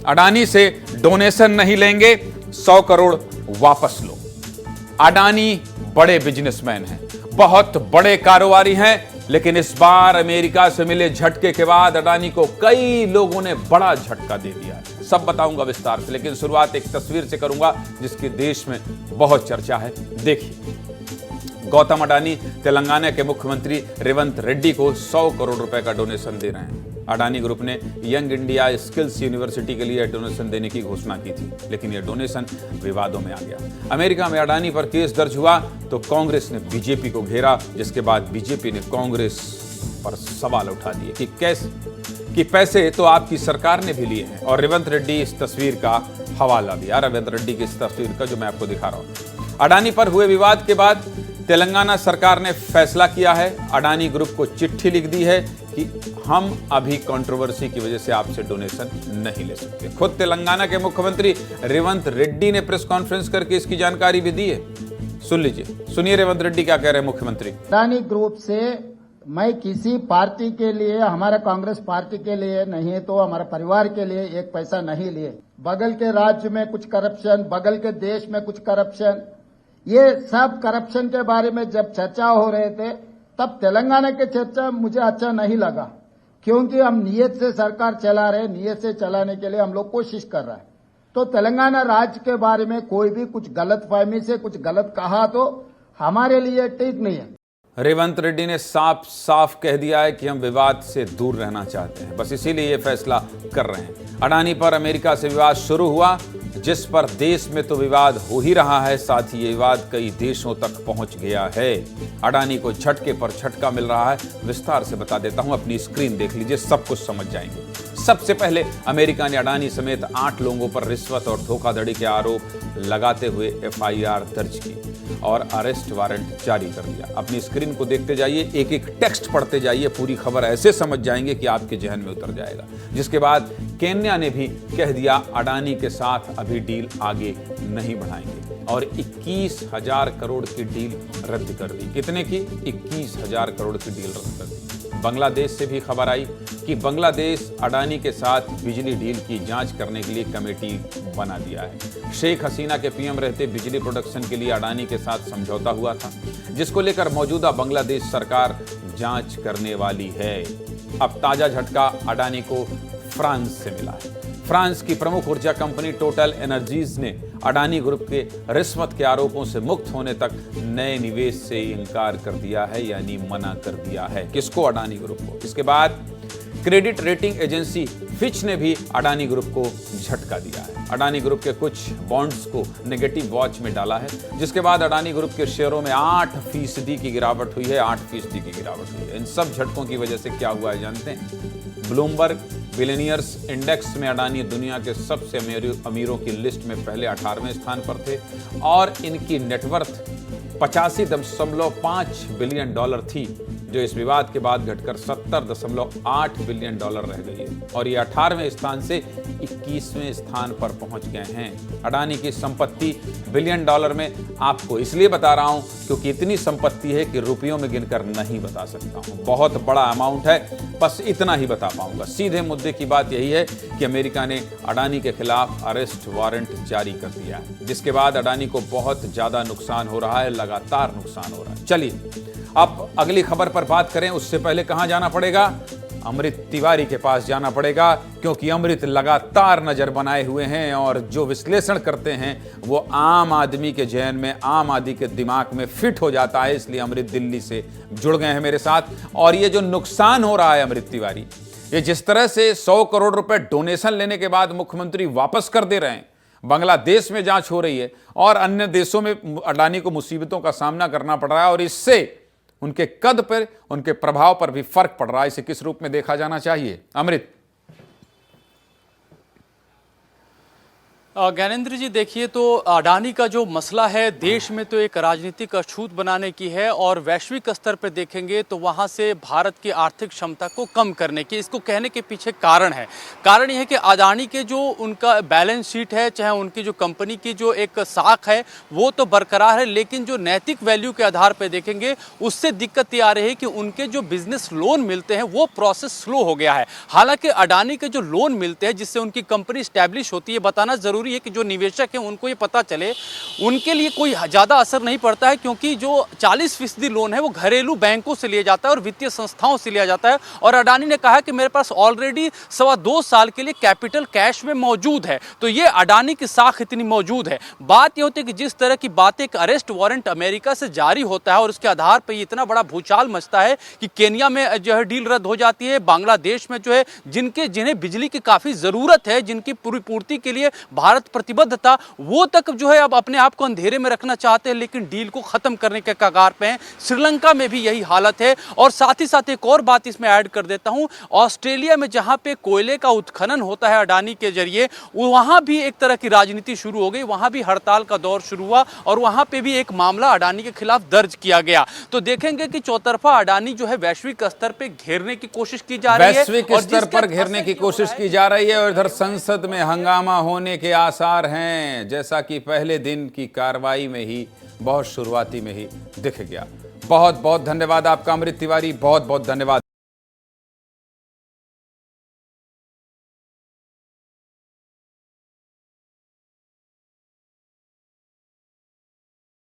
अडानी से डोनेशन नहीं लेंगे, 100 करोड़ वापस लो। अडानी बड़े बिजनेसमैन हैं, बहुत बड़े कारोबारी हैं, लेकिन इस बार अमेरिका से मिले झटके के बाद अडानी को कई लोगों ने बड़ा झटका दे दिया है। सब बताऊंगा विस्तार से, लेकिन शुरुआत एक तस्वीर से करूंगा जिसकी देश में बहुत चर्चा है। देखिए, गौतम अडानी तेलंगाना के मुख्यमंत्री रेवंत रेड्डी को 100 करोड़ रुपए का डोनेशन दे रहे हैं। अडानी ग्रुप ने यंग इंडिया स्किल्स यूनिवर्सिटी के लिए डोनेशन देने की घोषणा की थी, लेकिन यह डोनेशन विवादों में आ गया। अमेरिका में अडानी पर केस दर्ज हुआ तो कांग्रेस ने बीजेपी को घेरा, जिसके बाद बीजेपी ने कांग्रेस पर सवाल उठा दिए कि कैसे कि पैसे तो आपकी सरकार ने भी लिए हैं। और रेवंत रेड्डी इस तस्वीर का हवाला दिया, रेवंत रेड्डी की इस तस्वीर का जो मैं आपको दिखा रहा हूं। अडानी पर हुए विवाद के बाद तेलंगाना सरकार ने फैसला किया है, अडानी ग्रुप को चिट्ठी लिख दी है कि हम अभी कंट्रोवर्सी की वजह से आपसे डोनेशन नहीं ले सकते। खुद तेलंगाना के मुख्यमंत्री रेवंत रेड्डी ने प्रेस कॉन्फ्रेंस करके इसकी जानकारी भी दी है। सुन लीजिए, सुनिए रेवंत रेड्डी क्या कह रहे हैं मुख्यमंत्री। अडानी ग्रुप से मैं किसी पार्टी के लिए, हमारा कांग्रेस पार्टी के लिए नहीं तो हमारे परिवार के लिए एक पैसा नहीं लिए। बगल के राज्य में कुछ करप्शन, बगल के देश में कुछ करप्शन, ये सब करप्शन के बारे में जब चर्चा हो रहे थे तब तेलंगाना के चर्चा मुझे अच्छा नहीं लगा, क्योंकि हम नियत से सरकार चला रहे, नियत से चलाने के लिए हम लोग कोशिश कर रहे हैं। तो तेलंगाना राज्य के बारे में कोई भी कुछ गलतफहमी से कुछ गलत कहा तो हमारे लिए ठीक नहीं है। रेवंत रेड्डी ने साफ साफ कह दिया है कि हम विवाद से दूर रहना चाहते हैं, बस इसीलिए ये फैसला कर रहे हैं। अडानी पर अमेरिका से विवाद शुरू हुआ, जिस पर देश में तो विवाद हो ही रहा है, साथ ही ये विवाद कई देशों तक पहुंच गया है। अडानी को झटके पर झटका मिल रहा है, विस्तार से बता देता हूं, अपनी स्क्रीन देख लीजिए, सब कुछ समझ जाएंगे। सबसे पहले अमेरिका ने अडानी समेत 8 लोगों पर रिश्वत और धोखाधड़ी के आरोप लगाते हुए एफआईआर दर्ज की और अरेस्ट वारंट जारी कर दिया। अपनी स्क्रीन को देखते जाइए, एक एक टेक्स्ट पढ़ते जाइए, पूरी खबर ऐसे समझ जाएंगे कि आपके जहन में उतर जाएगा। जिसके बाद केन्या ने भी कह दिया अडानी के साथ अभी डील आगे नहीं बढ़ाएंगे और 21,000 करोड़ की डील रद्द कर दी। कितने की? 21,000 करोड़ की डील रद्द कर दी। बांग्लादेश से भी खबर आई कि बांग्लादेश अडानी के साथ बिजली डील की जांच करने के लिए कमेटी बना दिया है। शेख हसीना के पीएम रहते बिजली प्रोडक्शन के लिए अडानी के साथ समझौता हुआ था, जिसको लेकर मौजूदा बांग्लादेश सरकार जांच करने वाली है। अब ताजा झटका अडानी को फ्रांस से मिला है। फ्रांस की प्रमुख ऊर्जा कंपनी टोटल एनर्जीज ने अडानी ग्रुप के रिश्वत के आरोपों से मुक्त होने तक नए निवेश से इनकार कर दिया है, यानी मना कर दिया है। किसको? अडानी ग्रुप को। इसके बाद क्रेडिट रेटिंग एजेंसी फिच ने भी अडानी ग्रुप को झटका दिया है। अडानी ग्रुप के कुछ बॉन्ड्स को नेगेटिव वॉच में डाला है, जिसके बाद अडानी ग्रुप के शेयरों में 8% की गिरावट हुई है। 8% की गिरावट हुई है। इन सब झटकों की वजह से क्या हुआ है जानते हैं? ब्लूमबर्ग बिलियनियर्स इंडेक्स में अडानी दुनिया के सबसे अमीरों की लिस्ट में पहले 18वें स्थान पर थे और इनकी नेटवर्थ 85.5 बिलियन डॉलर थी, जो इस विवाद के बाद घटकर 70.8 बिलियन डॉलर रह गई है और ये 18वें स्थान से 21वें स्थान पर पहुंच गए हैं। अडानी की संपत्ति बिलियन डॉलर में आपको इसलिए बता रहा हूं क्योंकि इतनी संपत्ति है कि रुपयों में गिनकर नहीं बता सकता हूं। बहुत बड़ा अमाउंट है, बस इतना ही बता पाऊंगा। सीधे मुद्दे की बात यही है कि अमेरिका ने अडानी के खिलाफ अरेस्ट वारंट जारी कर दिया है, जिसके बाद अडानी को बहुत ज्यादा नुकसान हो रहा है, लगातार नुकसान हो रहा है। चलिए अब अगली खबर पर बात करें, उससे पहले कहां जाना पड़ेगा? अमृत तिवारी के पास जाना पड़ेगा, क्योंकि अमृत लगातार नजर बनाए हुए हैं और जो विश्लेषण करते हैं वो आम आदमी के जहन में, आम आदमी के दिमाग में फिट हो जाता है। इसलिए अमृत दिल्ली से जुड़ गए हैं मेरे साथ। और ये जो नुकसान हो रहा है अमृत तिवारी, ये जिस तरह से 100 करोड़ रुपए डोनेशन लेने के बाद मुख्यमंत्री वापस कर दे रहे हैं, बांग्लादेश में जांच हो रही है और अन्य देशों में अडानी को मुसीबतों का सामना करना पड़ रहा है और इससे उनके कद पर, उनके प्रभाव पर भी फर्क पड़ रहा है। इसे किस रूप में देखा जाना चाहिए? अमृत। ज्ञानेंद्र जी, देखिए तो अडानी का जो मसला है देश में तो एक राजनीतिक अछूत बनाने की है और वैश्विक स्तर पर देखेंगे तो वहां से भारत की आर्थिक क्षमता को कम करने की, इसको कहने के पीछे कारण है। कारण यह है कि अडानी के जो उनका बैलेंस शीट है, चाहे उनकी जो कंपनी की जो एक साख है वो तो बरकरार है, लेकिन जो नैतिक वैल्यू के आधार पर देखेंगे उससे दिक्कत ये आ रही है कि उनके जो बिजनेस लोन मिलते हैं वो प्रोसेस स्लो हो गया है। हालांकि अडानी के जो लोन मिलते हैं जिससे उनकी कंपनी स्टैब्लिश होती है, बताना जरूरी है कि जो निवेशक हैं उनको ये पता चले, उनके लिए कोई ज़्यादा असर नहीं पड़ता है, क्योंकि जो 40% लोन है वो घरेलू बैंकों से लिया जाता है और वित्तीय संस्थाओं से लिया जाता है। और अडानी ने कहा कि मेरे पास ऑलरेडी 2.25 साल के लिए कैपिटल कैश में मौजूद है, तो ये अडानी की साख इतनी मौजूद है। बात ये होती है कि जिस तरह की बातें, एक अरेस्ट वारंट अमेरिका से जारी होता है और उसके आधार पर इतना बड़ा भूचाल मचता है कि केन्या में जो है डील रद्द हो जाती है, बांग्लादेश में जो है जिन्हें बिजली की काफ़ी ज़रूरत है, जिनकी पूरी पूर्ति के लिए भारत प्रतिबद्ध था, वो तक जो है अब अपने आप को अंधेरे में रखना चाहते हैं, लेकिन डील को खत्म करने के कगार पे हैं। श्रीलंका में भी यही हालत है। और साथ ही साथ एक और बात इसमें ऐड कर देता हूं, ऑस्ट्रेलिया में जहां पे कोयले का उत्खनन होता है अडानी के जरिए, वहां भी एक तरह की राजनीति शुरू हो गई, वहां भी हड़ताल का दौर शुरू हुआ और वहां पे भी एक मामला अडानी के खिलाफ दर्ज किया गया। तो देखेंगे कि चौतरफा अडानी जो है वैश्विक स्तर पर घेरने की कोशिश की जा रही है, वैश्विक स्तर पर घेरने की कोशिश की जा रही है और इधर संसद में हंगामा होने के आसार हैं, जैसा कि पहले दिन की कार्रवाई में ही, बहुत शुरुआती में ही दिख गया। बहुत बहुत धन्यवाद आपका अमृत तिवारी, बहुत बहुत धन्यवाद।